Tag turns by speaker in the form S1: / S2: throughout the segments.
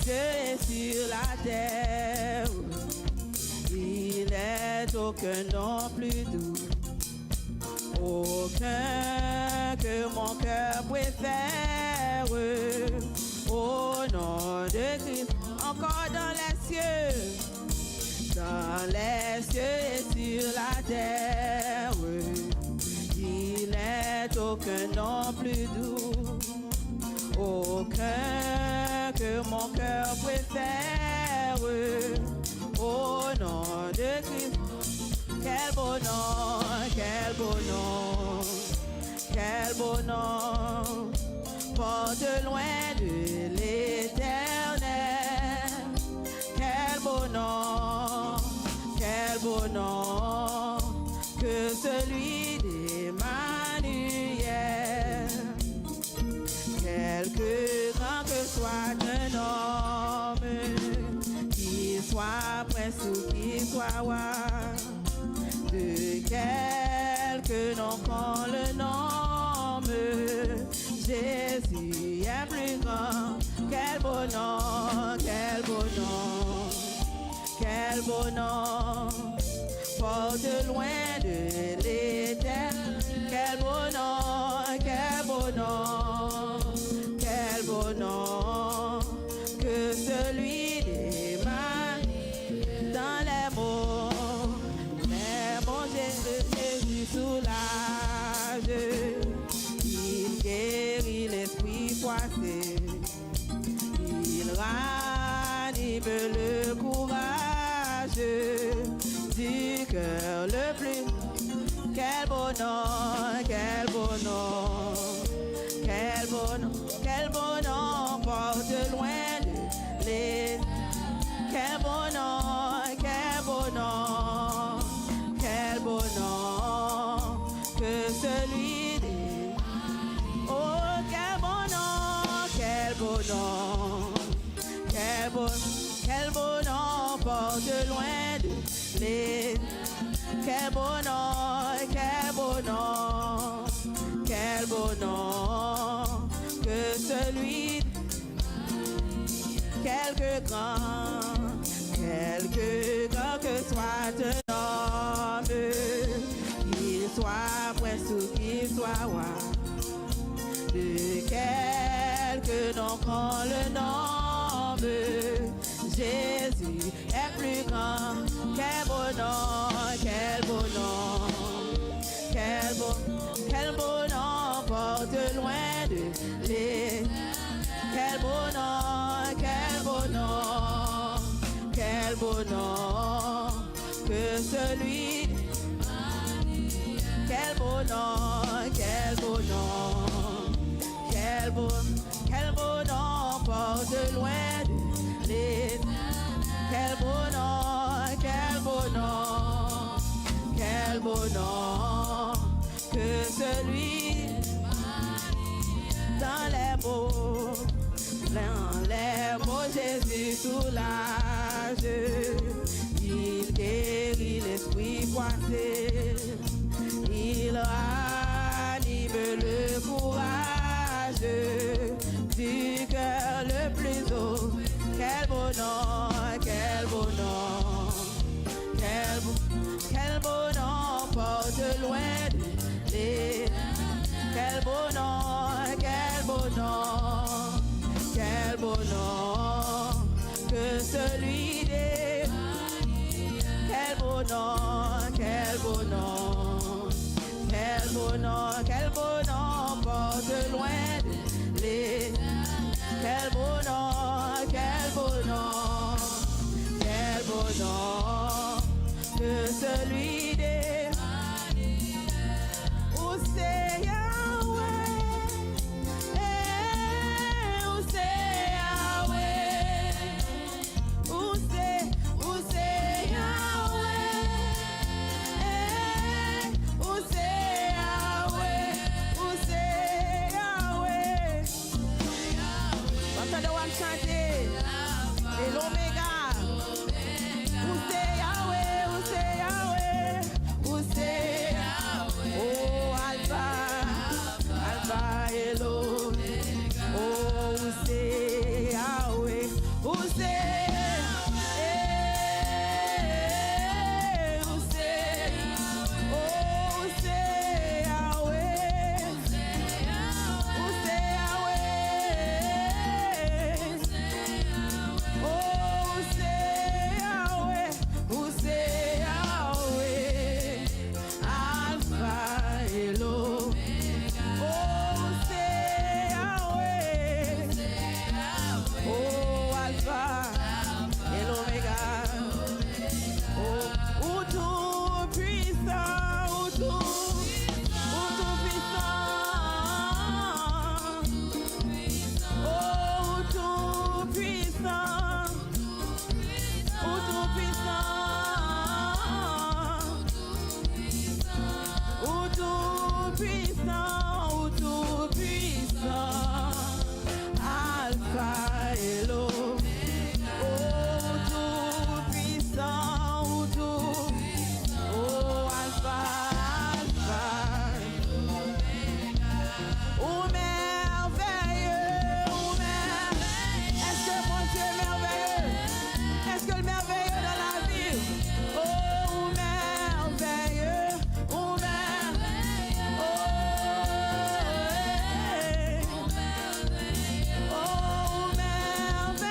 S1: cieux et sur la terre. Il n'est aucun nom plus doux, aucun que mon cœur préfère. Au nom de Christ, encore dans les cieux et sur la terre. Il n'est aucun nom plus doux, aucun que mon cœur préfère. Au nom de Christ, quel beau nom, quel beau nom, quel beau nom, porte loin de l'éternel. Quel beau nom que celui d'Emmanuel. Quelque grand que soit un homme, qu'il soit prince ou qu'il soit roi, de quelque nom qu'on le nomme, Jésus est plus grand. Quel beau nom, quel beau nom, quel beau nom, porte loin de l'éternel. Quel beau nom, quel beau nom, quel beau nom, que celui d'Emmanuel. Dans les mots Jésus soulage, il guérit l'esprit froissé, il ranime le courage du cœur le plus. Quel beau nom, quel beau nom, quel beau nom, quel beau nom, porte loin de l'éternel. Quel beau nom, quel beau nom, quel beau nom, que celui des... Oh, quel beau nom, quel beau nom, quel beau nom, porte loin de l'éternel. Quel beau nom, quel beau nom, quel beau nom, que celui, quelque grand que soit un homme, qu'il soit prince ou qu'il soit roi, de quelque nom qu'on le nomme, Jésus est plus grand. Quel beau nom, quel beau nom, quel beau nom, porte loin de l'éternel. Quel beau nom, quel beau nom, quel beau nom, que celui. Quel beau nom, quel beau nom, quel beau nom, porte loin de l'éternel. Quel beau nom, quel beau nom, quel beau nom, que celui dans les mots Jésus soulage, il guérit l'esprit froissé, il ranime le courage du cœur le plus haut. Quel beau nom, quel beau nom, quel beau nom, porte loin de l'éternel. Quel beau nom, quel beau nom, quel beau nom, que celui des... Quel beau nom, quel beau nom, quel beau nom, quel beau nom, porte loin de l'éternel. Quel beau nom, quel beau nom, quel beau nom, que celui des... Où c'est Yahweh, où c'est Yahweh, où c'est Yahweh, où c'est Yahweh, où c'est Yahweh. Entendez on chanter, et l'Oméga. Où c'est Yahweh, où c'est Yahweh, où c'est Yahweh. Oh Alpha, Alpha et l'Oméga. Oh où c'est Yahweh, où et l'eau. Oh, tout puissant, oh, tout. Oh, Alpha, Alpha. Oh, merveilleux, oh, merveilleux. Est-ce que mon Dieu est merveilleux? Est-ce que le merveilleux dans la vie? Oh, merveilleux, oh, merveilleux. Oh, merveilleux.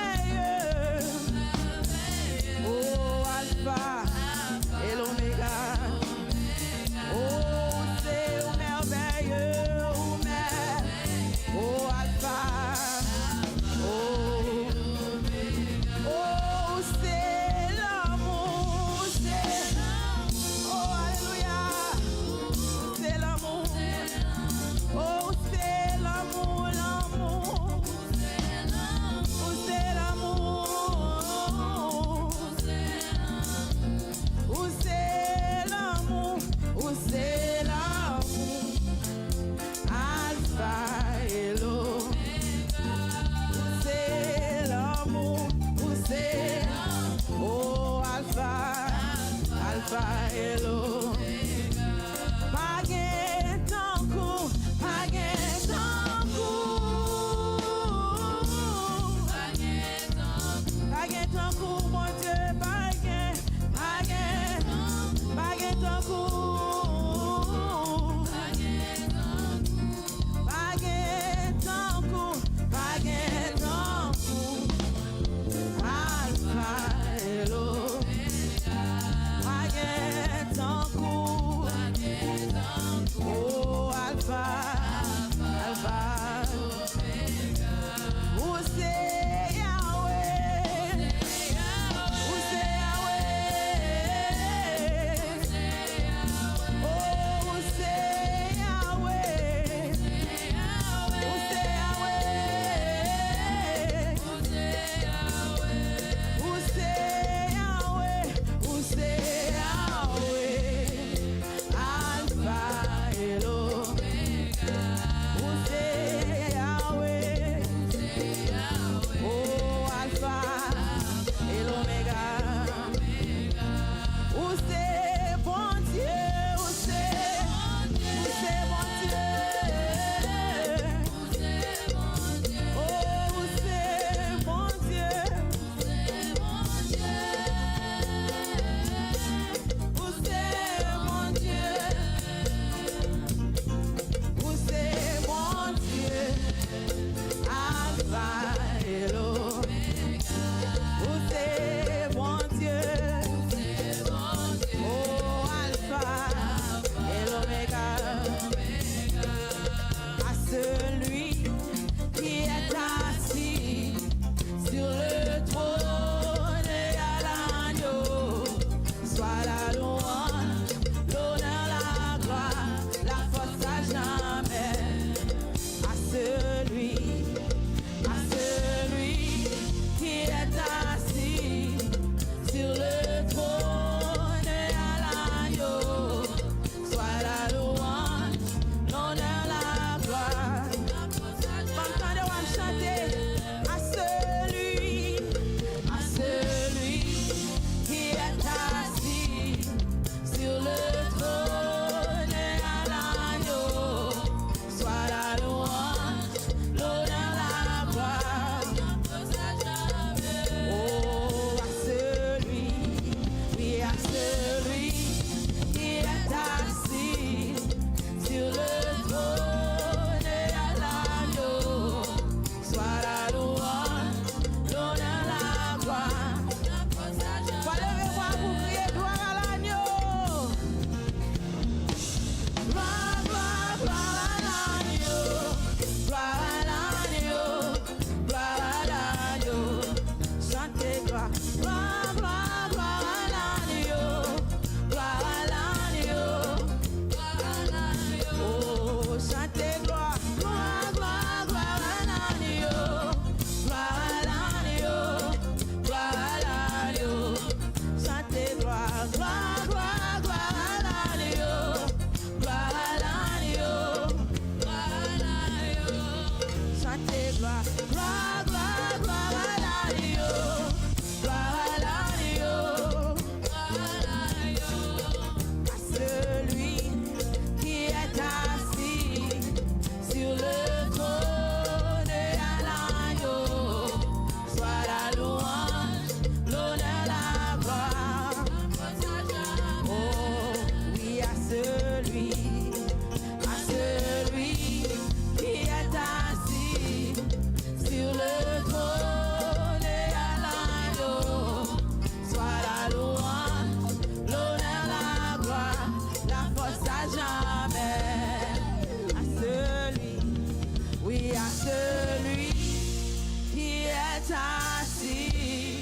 S1: assis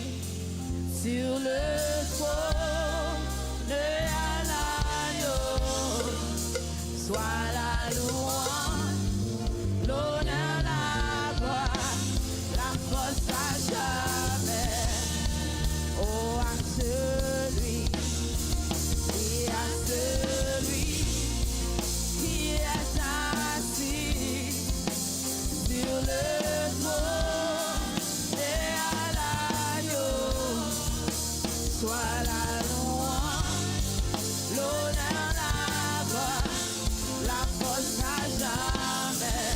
S1: sur le trône de l'agneau. Sois la louange, l'honneur, la gloire, la force à jamais. Oh, à celui qui est assis sur le trône et à l'agneau. Sois la louange, l'honneur, la gloire, la force à jamais.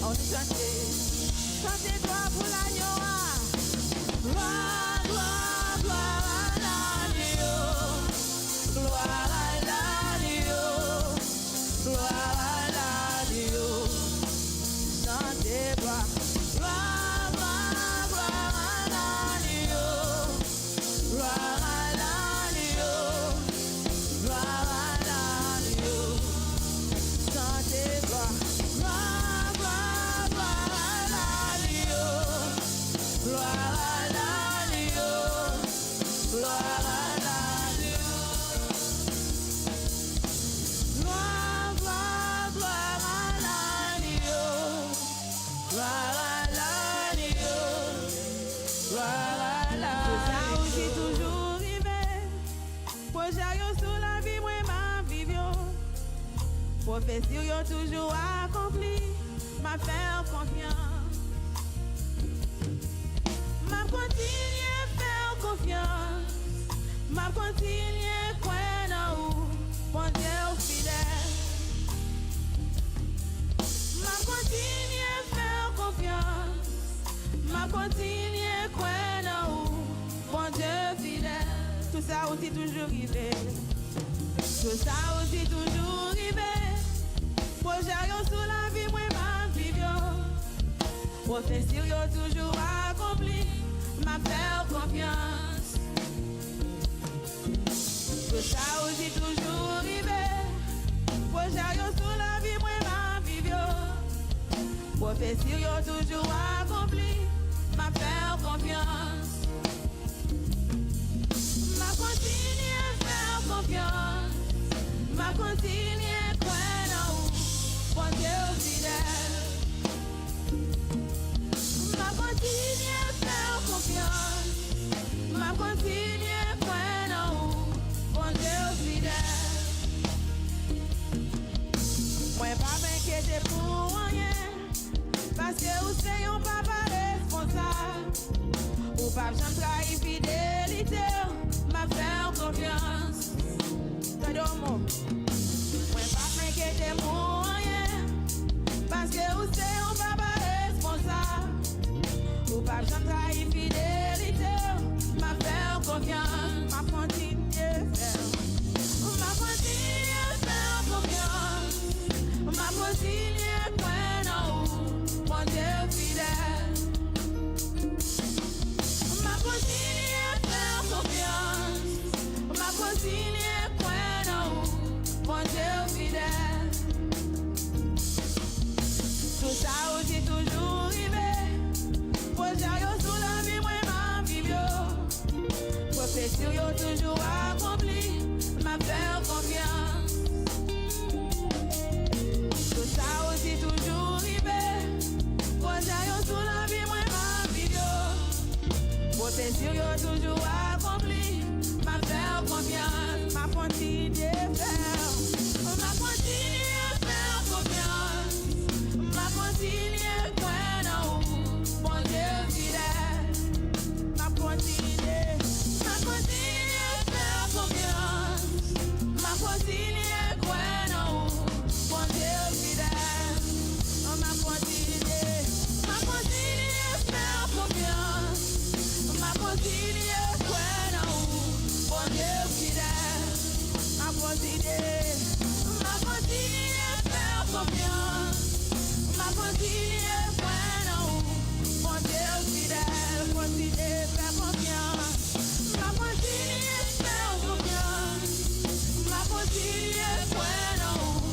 S1: On dit chantez gloire pour l'agneau. Gloire, gloire, gloire à l'agneau. Gloire à l'agneau. Gloire à l'agneau. Chantez gloire. Gloire, gloire, gloire à l'agneau. Gloire à l'agneau. Gloire à l'agneau. Chantez gloire. Gloire, gloire, gloire à l'agneau. Gloire à l'agneau. Gloire à l'agneau. Gloire, gloire, gloire à l'agneau. Gloire à l'agneau. Gloire à l'agneau. Ça aussi toujours arrivé. Projet yo sous la vie, moi ma vie yo. Prophétie yo toujours accompli. Ma faire confiance. Ma continuer faire confiance. Ma continuer croire en vous. Bon Dieu fidèle. Ma continuer faire confiance. Ma continuer croire en vous. Bon Dieu fidèle. Tout ça aussi toujours arrivé. Tout ça aussi toujours arrivé. Projet yo sous la vie, moi ma vie yo. Prophétie yo toujours accompli. Ma faire confiance. Tout ça aussi toujours arrivé. Projet yo sous la vie, moi ma vie yo. Prophétie yo toujours accompli. Ma faire confiance. Ma continuer faire confiance. Ma continuer croire en vous. Bon Dieu fidèle. Ma continuer faire confiance. Ma continuer croire en vous. Bon Dieu fidèle. Moi pas m'inquiéter pour rien. Parce que vous c'est un papa responsable. Ou pas j'en trahir fidélité. Ma faire confiance. Moi pas m'inquiéter pour rien. Parce que vous c'est un papa responsable. Ou pas j'en trahir fidélité. Ma faire confiance. Ma continuer faire. Ma continuer faire confiance. Ma continuer croire en vous. Mon Dieu fidèle. Ma continuer faire confiance. Ma continuer croire en vous. Mon Dieu fidèle. Tout ça aussi toujours arrivé. Projet yo sous la vie, moi ma vie yo. Prophétie yo toujours accompli. Ma faire confiance. Tout ça aussi toujours arrivé. Projet yo sous la vie, moi ma vie yo. Prophétie yo toujours accompli. Ma faire confiance. Ma continuer faire. Ma continuer faire confiance. Ma continuer croire en vous. Bon Dieu fidèle. Ma continuer faire confiance. Ma continuer croire en vous. Bon Dieu fidèle. Ma continuer faire confiance. Ma continuer croire en vous. Bon Dieu fidèle. Ma continuer faire confiance. Ma continuer croire en vous. Bon Dieu fidèle. Continuer faire confiance. Ma continuer faire confiance. Ma continuer croire en vous.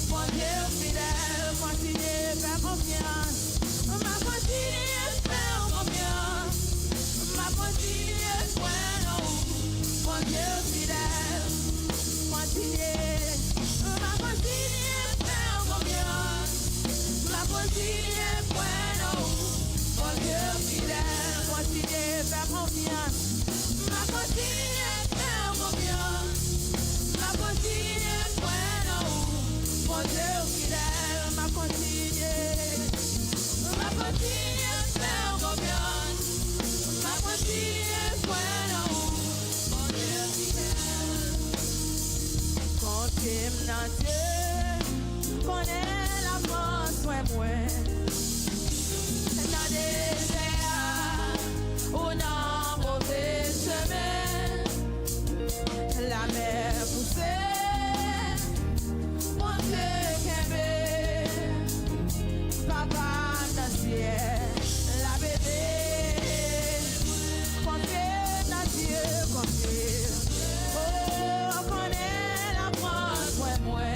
S1: Bon Dieu fidèle. Continuer faire confiance. Ma continuer faire faire confiance. Ma continue à faire confiance. Ma continue à faire mon Dieu fidèle. Ma continue. Ma continue à faire confiance. Ma continue à faire mon Dieu fidèle. Confirme dans Dieu. Connais la force, ouais, moi. Dans des airs, ou dans mauvais chemin, la mer poussée, mon Dieu qu'aimé, papa dans le ciel, la bébé, confie dans Dieu, confie. Oh, connais la France, ouais, moi.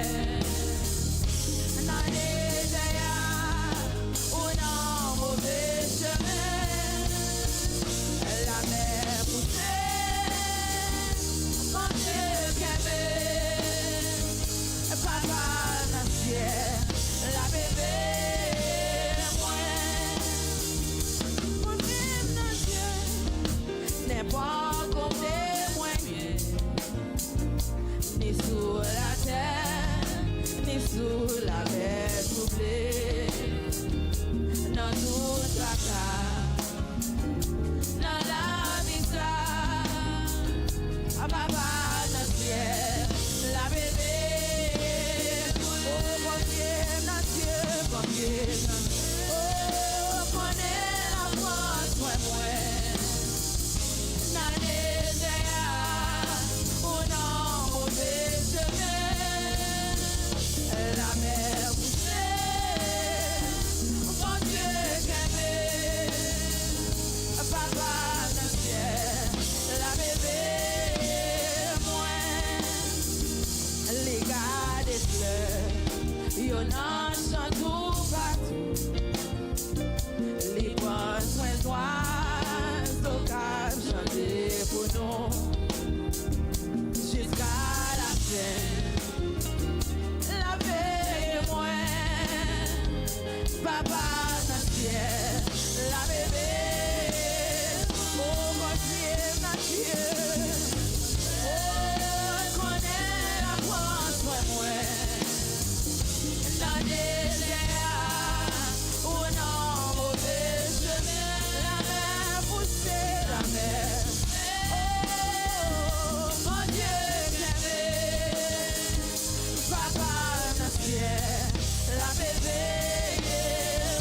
S1: Dans les airs, ou dans mauvais chemin, la mer poussée, mon Dieu qu'aimé, papa dans le ciel, la bébé, moi, mon Dieu dans Dieu, n'est pas comme des moyens, ni sous la terre, ni sous la mer troublée, dans toute la terre, dans la misère, papa dans le ciel, la bébé, oh, confiez dans Dieu, confiez dans Dieu, oh, connais la force, moi, dans les airs, ou dans mauvais chemin, la mer poussée, mon Dieu qu'aimé, papa dans le ciel, la bébé, moi, les gars des fleurs, y'en a chant tout partout, les bonnes soins d'oiseaux au cap chanter pour nous, jusqu'à la fin. La veille, moi, papa dans le ciel, la bébé, oh, confie dans Dieu, oh, connais la force, moi, dans des airs, ou dans mauvais chemin, la mer poussée, la mer, oh, mon Dieu qu'aimé, papa dans le ciel, la bébé,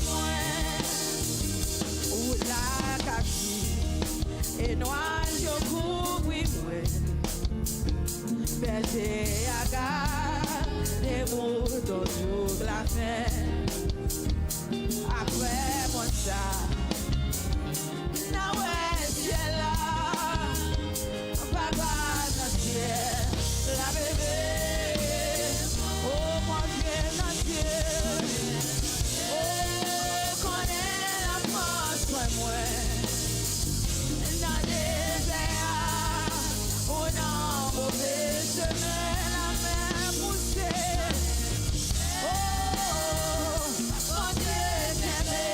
S1: moi, ou la kaki, et noir, je couvre, moi, berger à gare, des moutons sur la fin, après mon chat, na ouais, ciel là, papa dans le ciel, la bébé, oh, mon Dieu dans Dieu, oh, connais la force, moi, dans des airs, ou dans mauvais chemin, la mer poussée, oh, mon Dieu qu'aimé,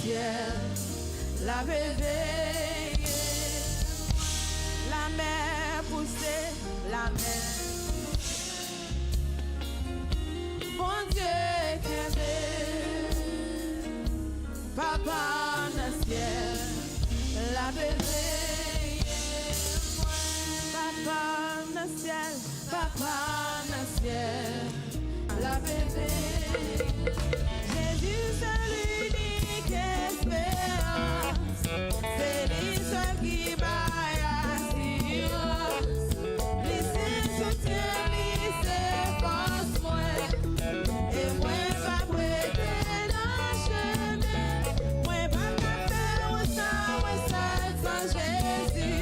S1: ciel, la réveille. La mer poussée, la mer. Bon Dieu qui Papa dans le ciel, la réveille. Papa dans le ciel, Papa dans le ciel, la réveille. Jésus c'est l'unique espérance, c'est lui seul qui baille assurance. Lui soutient, lui c'est force moi, et moi pas prêter dans le chemin. Moi pas qu'à faire ça, moi seul sans Jésus.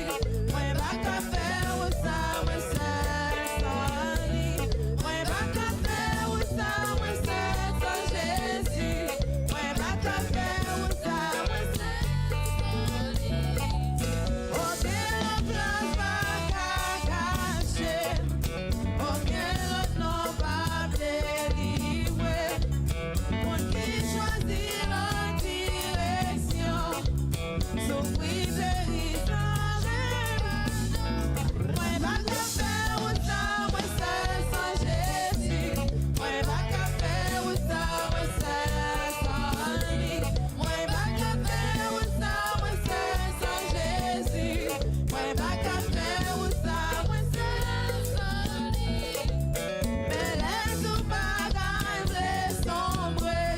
S1: Moi pas qu'à faire ça, moi seul sans lui. Moi pas qu'à faire ça, moi seul sans Jésus. Moi pas qu'à faire ça, moi seul sans lui. Aucun place pas qu'à cacher, aucun autre nom pas délivrer. Mon qui choisit la direction, souffrir périr sans rêve. Moi pas qu'à faire ça, moi seul sans Jésus. Moi pas qu'à faire ça, moi seul sans lui. Moi pas qu'à faire ça, moi seul sans Jésus. Moi pas qu'à faire ça, moi seul sans lui. Mais laisse pas gagner sombrer.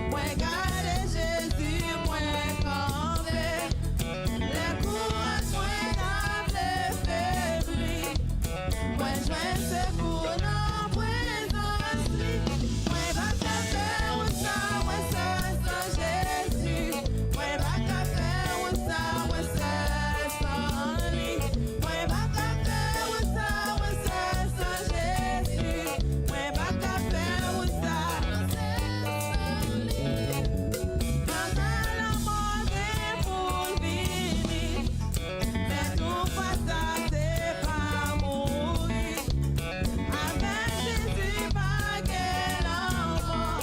S1: Moi garder Jésus, moi camper. Les courages, moi n'avais faibli. Moi joins secours dans présence lui. Moi pas qu'à faire ça, moi seul sans Jésus. Moi pas qu'à faire ça, moi seul sans lui. Moi pas qu'à faire ça, moi seul sans Jésus. Moi pas qu'à faire ça, moi seul sans lui. Quand la mort est pour venir, mais tout pas ça c'est pas mourir. Avec Jésus pas quel enfant,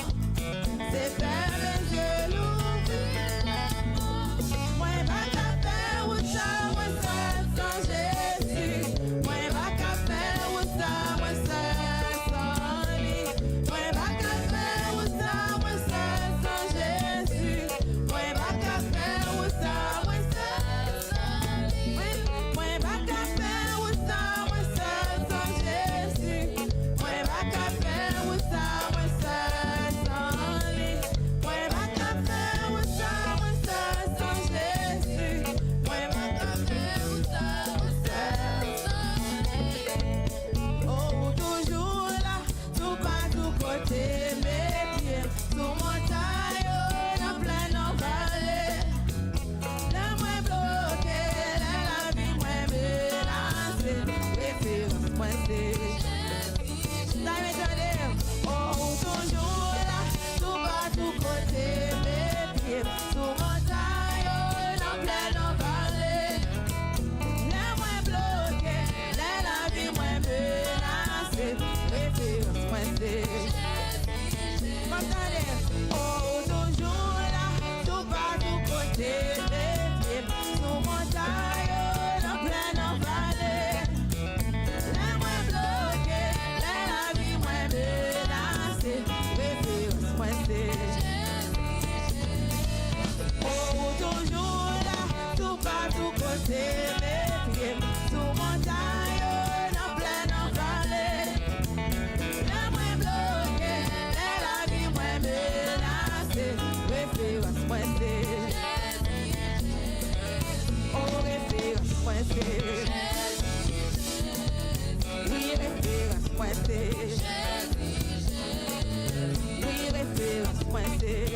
S1: c'est faire les yeux l'ouvrir. Moi pas qu'à faire ça, moi seul sans Jésus. Moi pas qu'à faire ça, moi seul sans lui. Moi pas qu'à faire ça, moi seul sans Jésus. Moi pas qu'à faire ça, moi seul sans lui. Moi pas qu'à faire ça, moi seul sans Jésus. Moi pas qu'à faire ça, moi seul sans lui. Moi pas qu'à faire ça, moi seul sans Jésus. Moi pas qu'à faire ça, moi seul sans lui. Oh, toujours là, tout pas tout côté, mes pieds sous montagne, dans plein en vallée. La moins bloqué, la vie moins menacée, référence moins c'est. Oh, toujours là, tout pas tout côté, mes pieds sous montagne, dans plein en vallée. La moins bloqué, la vie moins menacée, référence moins c'est. Oh, toujours là, tout pas tout côté, mes pieds sous montagne, dans plein en vallée. La moins bloqué, la vie moins menacée, référence moins c'est. Oh, toujours là, tout pas tout côté, mes pieds sous montagne, dans plein en vallée. La moins bloqué, la vie moins menacée, référence moins c'est. Oh, référence moins c'est. Oui, référence moins c'est. Oui, référence moins c'est.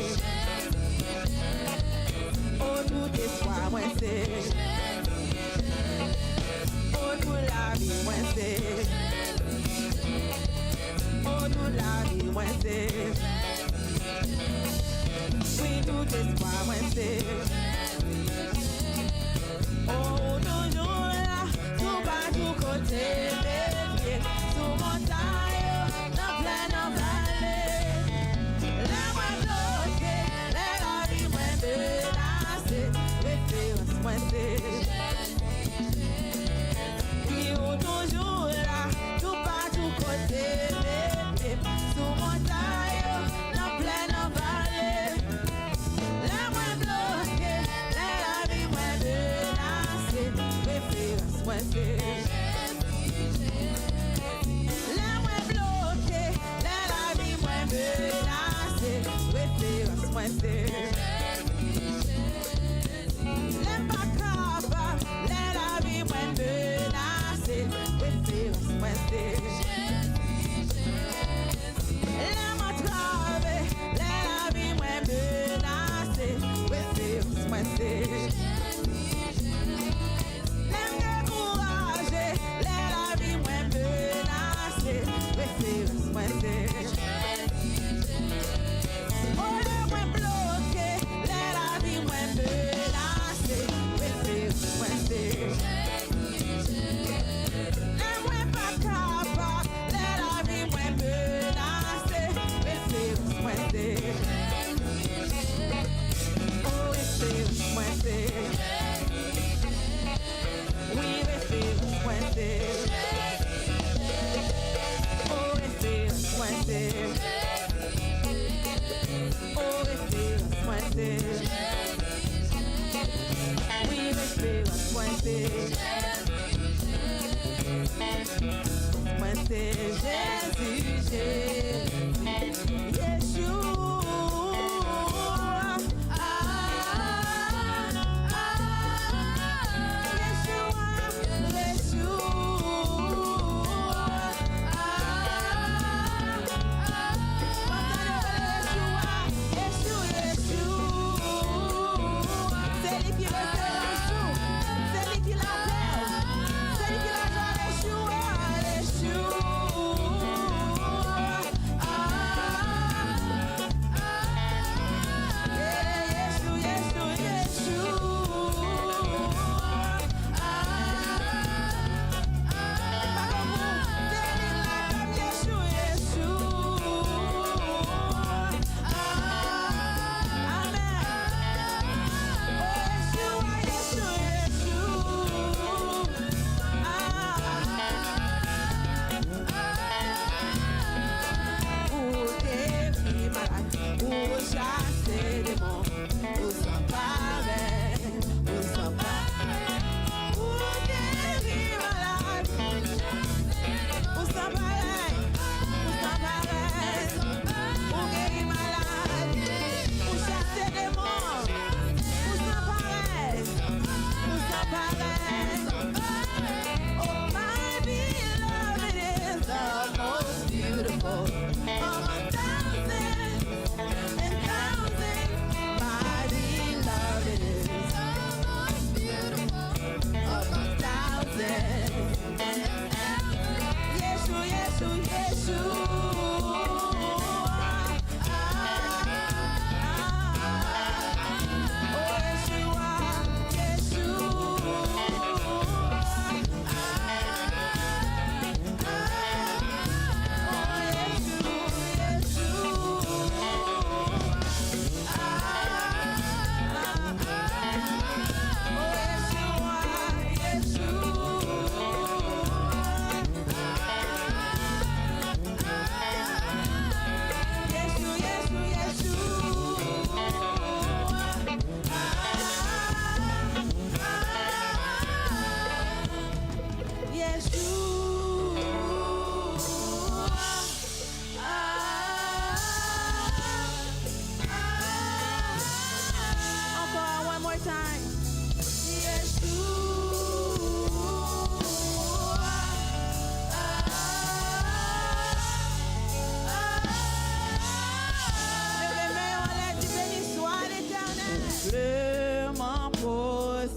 S1: Oh, tout espoir moins c'est. Oh, tout la vie moins c'est. Oh, tout la vie moins c'est. Oui, tout espoir moins c'est. Oh, toujours là, tout pas tout côté, mes pieds sous montagne, dans plein en vallée. La moins bloquée, la vie moins moi c'est. L'aime pas capable, la vie moi menacée, référence moi c'est. L'aime entraver, la vie moi menacée, référence moi c'est. L'aime décourager, la vie moi menacée, référence moi c'est.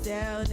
S1: Down